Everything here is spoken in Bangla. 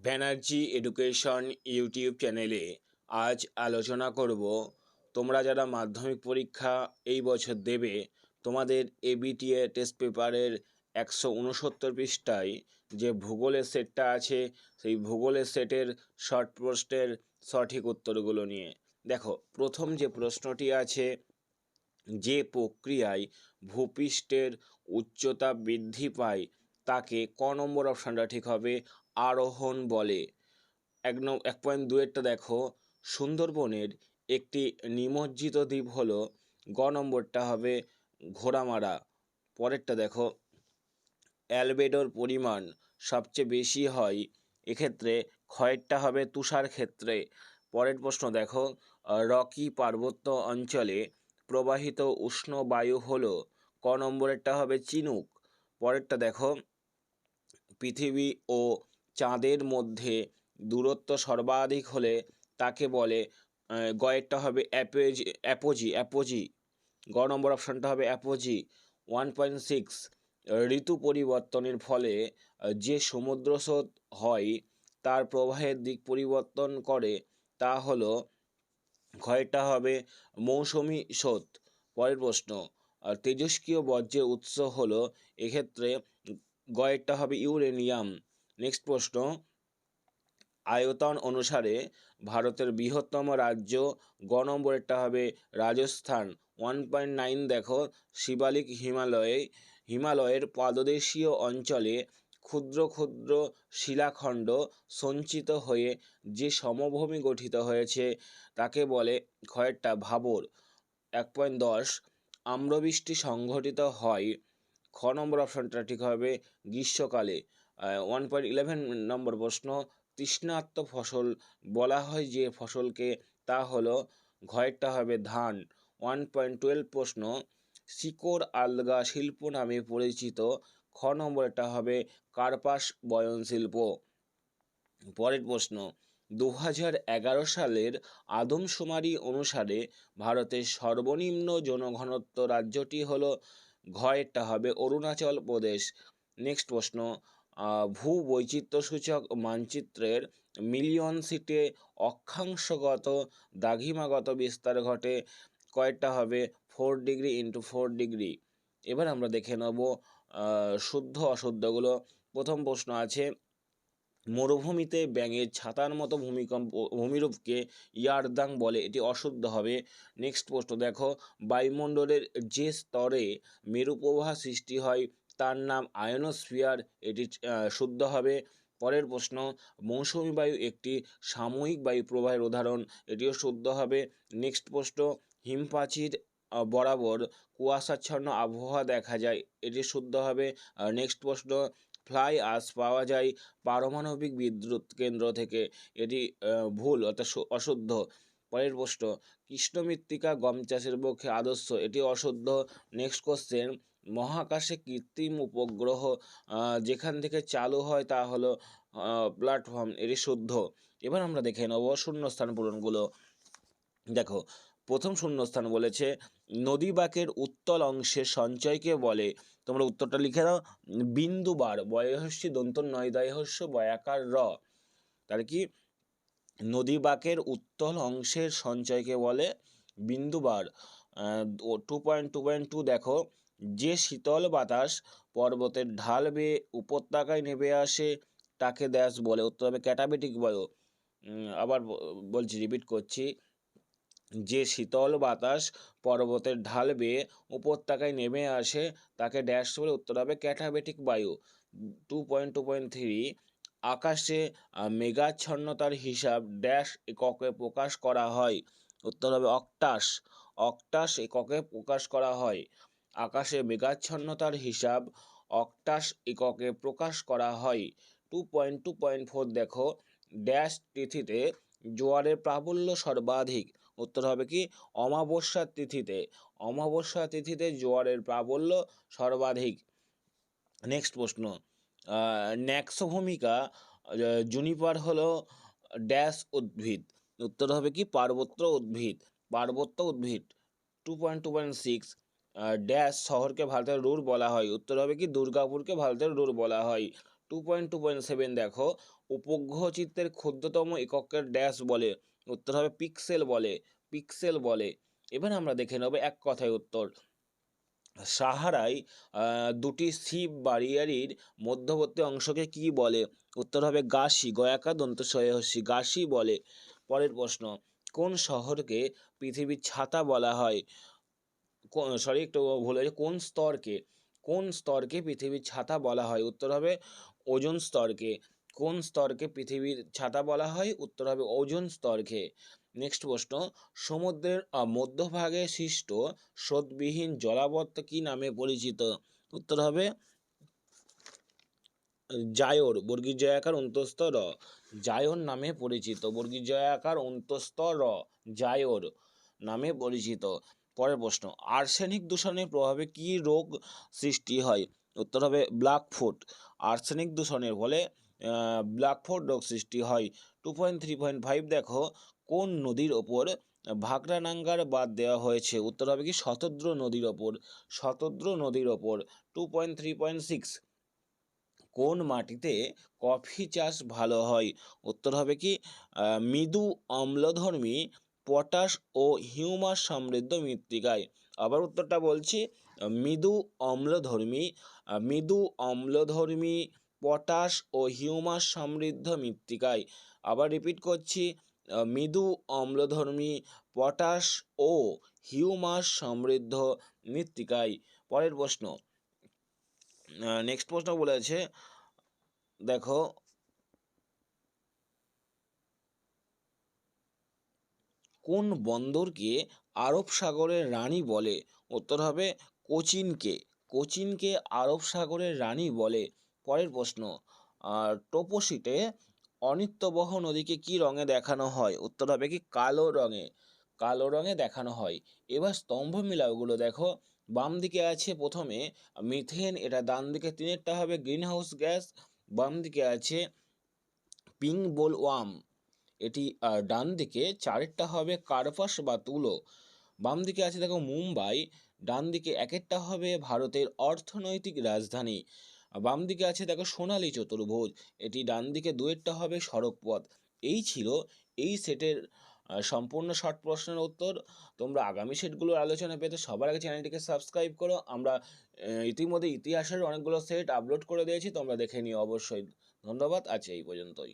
ব্যানার্জি এডুকেশন ইউটিউব চ্যানেলে আজ আলোচনা করব তোমরা যারা মাধ্যমিক পরীক্ষা এই বছর দেবে তোমাদের এবিটিএ টেস্ট পেপারের 169 পৃষ্ঠায় যে ভূগোলের সেটটা আছে সেই ভূগোলের সেটের শর্ট প্রশ্নের সঠিক উত্তরগুলো নিয়ে। দেখো, প্রথম যে প্রশ্নটি আছে, যে প্রক্রিয়ায় ভূপৃষ্ঠের উচ্চতা বৃদ্ধি পায় তাকে ক নম্বর অপশানটা ঠিক হবে? আরোহণ বলে। 1.2-এরটা দেখো, সুন্দরবনের একটি নিমজ্জিত দ্বীপ হলো, গ নম্বরটা হবে ঘোড়ামারা। পরেরটা দেখো, অ্যালবেডোর পরিমাণ সবচেয়ে বেশি হয়, এক্ষেত্রে ক্ষয়েরটা হবে তুষার ক্ষেত্রে। পরের প্রশ্ন দেখো, রকি পার্বত্য অঞ্চলে প্রবাহিত উষ্ণ বায়ু হলো, ক নম্বরেরটা হবে চিনুক। পরেরটা দেখো, পৃথিবী ও চাঁদের মধ্যে দূরত্ব সর্বাধিক হলে তাকে বলে, গয়েরটা হবে অ্যাপোজি। গ নম্বর অপশানটা হবে অ্যাপোজি। 1.6, ঋতু পরিবর্তনের ফলে যে সমুদ্র স্রোত হয় তার প্রবাহের দিক পরিবর্তন করে তা হলো, ক্ষয়টা হবে মৌসুমি স্রোত। পরের প্রশ্ন, তেজস্ক্রিয় বর্জ্যের উৎস হলো, এক্ষেত্রে গয়েরটা হবে ইউরেনিয়াম। নেক্সট প্রশ্ন, আয়তন অনুসারে ভারতের বৃহত্তম রাজ্য, গ নম্বরেরটা হবে রাজস্থান। 1.9 দেখো, শিবালিক হিমালয়ের পাদদেশীয় অঞ্চলে ক্ষুদ্র ক্ষুদ্র শিলাখণ্ড সঞ্চিত হয়ে যে সমভূমি গঠিত হয়েছে তাকে বলে, ক্ষয়েরটা ভাবর। 1.10, আম্রবৃষ্টি সংঘটিত হয়, খ নম্বর অপশানটা ঠিক হবে গ্রীষ্মকালে। 1.11 নম্বর প্রশ্ন, তৃষ্ণার্ত ফসল বলা হয় যে ফসলকে তা হলো, ঘয়েরটা হবে ধান। 1.12 প্রশ্ন, শিকড় আলগা শিল্প নামে পরিচিত, খ নম্বরটা হবে কার্পাস বয়নশিল্প। পরের প্রশ্ন, 2011 সালের আদমশুমারি অনুসারে ভারতের সর্বনিম্ন জনঘনত্ব রাজ্যটি হলো, ঘয়েরটা হবে অরুণাচল প্রদেশ। নেক্সট প্রশ্ন, ভূবৈচিত্র্যসূচক মানচিত্রের মিলিয়ন সিটে অক্ষাংশগত দ্রাঘিমাগত বিস্তার ঘটে, কয়টা হবে 4°x4°। এবার আমরা দেখে নেব শুদ্ধ অশুদ্ধগুলো। প্রথম প্রশ্ন আছে, মরুভূমিতে ব্যাঙের ছাতার মতো ভূমিরূপকে ইয়ারদাং বলে, এটি অশুদ্ধ হবে। নেক্সট প্রশ্ন দেখো, বায়ুমণ্ডলের যে স্তরে মেরুপ্রবাহ সৃষ্টি হয় তার নাম আয়নোস্ফিয়ার, এটি শুদ্ধ হবে। পরের প্রশ্ন, মৌসুমি বায়ু একটি সাময়িক বায়ু প্রবাহের উদাহরণ, এটিও শুদ্ধ হবে। নেক্সট প্রশ্ন, হিমপ্রাচীর বরাবর কুয়াশাচ্ছন্ন আবহাওয়া দেখা যায়, এটি শুদ্ধ হবে। নেক্সট প্রশ্ন, ফ্লাই আশ পাওয়া যায় পারমাণবিক বিদ্যুৎ কেন্দ্র থেকে, এটি ভুল অর্থাৎ অশুদ্ধ। পরের প্রশ্ন, কৃষ্ণ মৃত্তিকা গম চাষের পক্ষে আদর্শ, এটি অশুদ্ধ। নেক্সট কোশ্চেন, মহাকাশে কৃত্রিম উপগ্রহ যেখান থেকে চালু হয় তা হলো প্ল্যাটফর্ম, এটি শুদ্ধ। এবার আমরা দেখে নেব শূন্যস্থান পূরণগুলো। দেখো, প্রথম শূন্যস্থান বলেছে, নদী বাঁকের উত্তল অংশের সঞ্চয়কে বলে, তোমরা উত্তরটা লিখে দাও, বিন্দুবার, বয়হস্যি দন্ত নয় দয়হস্য বয়াকার র। তার কি, নদী বাঁকের উত্তল অংশের সঞ্চয়কে বলে বিন্দুবার। 2.2.2 দেখো, যে শীতল বাতাস পর্বতের ঢাল বেয়ে উপত্যকায় নেমে আসে তাকে ড্যাশ বলে, উত্তর হবে ক্যাটাবেটিক বায়ু। আবার বলছি, রিপিট করছি, যে শীতল বাতাস পর্বতের ঢাল বেয়ে উপত্যকায় নেমে আসে তাকে ড্যাশ বলে, উত্তর হবে ক্যাটাবেটিক বায়ু। 2.2.3, আকাশে মেঘাচ্ছন্নতার হিসাব ড্যাশ এককে প্রকাশ করা হয়, উত্তর হবে অক্টাস এককে প্রকাশ করা হয়। আকাশে মেঘাচ্ছন্নতার হিসাব অক্টাস এককে প্রকাশ করা হয়। 2.2.4 দেখো, ড্যাশ তিথিতে জোয়ারের প্রাবল্য সর্বাধিক, উত্তর হবে কি অমাবস্যা তিথিতে জোয়ারের প্রাবল্য সর্বাধিক। নেক্সট প্রশ্ন, ন্যাক্সোভূমিকা জুনিপার হলো ড্যাশ উদ্ভিদ, উত্তর হবে কি পার্বত্য উদ্ভিদ। 2.2.6, ড্যাশ শহরকে ভারতের রুর বলা হয়, উত্তর হবে কি দুর্গাপুরকে ভারতের রুর বলা হয়। 2.2.7 দেখো, উপগ্রহ চিত্রের ক্ষুদ্রতম এককের ড্যাশ বলে, উত্তর হবে পিক্সেল বলে, পিক্সেল বলে। এবার আমরা দেখে নেব এক কথায় উত্তর। সাহারায় দুটি শিব বারিয়ারির মধ্যবর্তী অংশকে কি বলে, উত্তর হবে গাসি, গয়াকা দন্ত সহসী, গাসি বলে। পরের প্রশ্ন, কোন শহরকে পৃথিবীর ছাতা বলা হয়, সরি একটু ভুল হয়েছে, কোন স্তরকে পৃথিবীর ছাতা বলা হয়, উত্তর হবে ওজোন স্তরকে। কোন স্তরকে পৃথিবীর ছাতা বলা হয়, উত্তর হবে ওজোন স্তরকে। নেক্সট প্রশ্ন, সমুদ্রের মধ্যভাগে সৃষ্ট স্রোতবিহীন জলাবদ্ধ কি নামে পরিচিত, উত্তর হবে জায়োর, বর্গীর জয়াকার অন্তস্থ র, জায়োর নামে পরিচিত, বর্গীর জয়াকার অন্তস্থ র, জায়োর নামে পরিচিত। পরের প্রশ্ন, আর্সেনিক দূষণের প্রভাবে কি রোগ সৃষ্টি হয়, উত্তর হবে ব্ল্যাকফুট, আর্সেনিক দূষণের ফলে ব্ল্যাকফুট রোগ সৃষ্টি হয়। 2.3.5 দেখো, কোন নদীর ওপর ভাকরানাঙ্গার বাঁধ দেওয়া হয়েছে, উত্তর হবে কি শতদ্রু নদীর ওপর, শতদ্রু নদীর ওপর। 2.3.6, কোন মাটিতে কফি চাষ ভালো হয়, উত্তর হবে কি মৃদু অম্লধর্মী পটাশ ও হিউমাস সমৃদ্ধ মৃত্তিকায়। আবার উত্তরটা বলছি, মৃদু অম্লধর্মী মৃদু অম্লধর্মী পটাশ ও হিউমাস সমৃদ্ধ মৃত্তিকায়। আবার রিপিট করছি, মৃদু অম্লধর্মী পটাশ ও হিউমাস সমৃদ্ধ মৃত্তিকায়। পরের প্রশ্ন, নেক্সট প্রশ্ন বলেছে দেখো, কোন বন্দরকে আরব সাগরের রানী বলে, উত্তর হবে কোচিনকে, কোচিনকে আরব সাগরের রানী বলে। পরের প্রশ্ন, টোপোশিটে অনিত্যবহ নদীকে কি রঙে দেখানো হয়, উত্তর হবে কি কালো রঙে, কালো রঙে দেখানো হয়। এবার স্তম্ভ মিলাওগুলো দেখো, বাম দিকে আছে প্রথমে মিথেন, এটা ডান দিকে তিনেরটা হবে গ্রিন হাউস গ্যাস, বাম দিকে আছে পিঙ্ক বোলওয়ার্ম, এটি ডান দিকে চারেরটা হবে কার্পাস বা তুলো, বাম দিকে আছে দেখো মুম্বাই, ডান দিকে একেরটা হবে ভারতের অর্থনৈতিক রাজধানী, বাম দিকে আছে দেখো সোনালী চতুর্ভুজ, এটি ডান দিকে দুয়েরটা হবে সড়কপথ। এই ছিল এই সেটের সম্পূর্ণ শর্ট প্রশ্নের উত্তর। তোমরা আগামী সেটগুলোর আলোচনা পেতে সবার আগে চ্যানেলটিকে সাবস্ক্রাইব করো। আমরা ইতিমধ্যে ইতিহাসের অনেকগুলো সেট আপলোড করে দিয়েছি, তোমরা দেখে নিও অবশ্যই। ধন্যবাদ, আজ এই পর্যন্তই।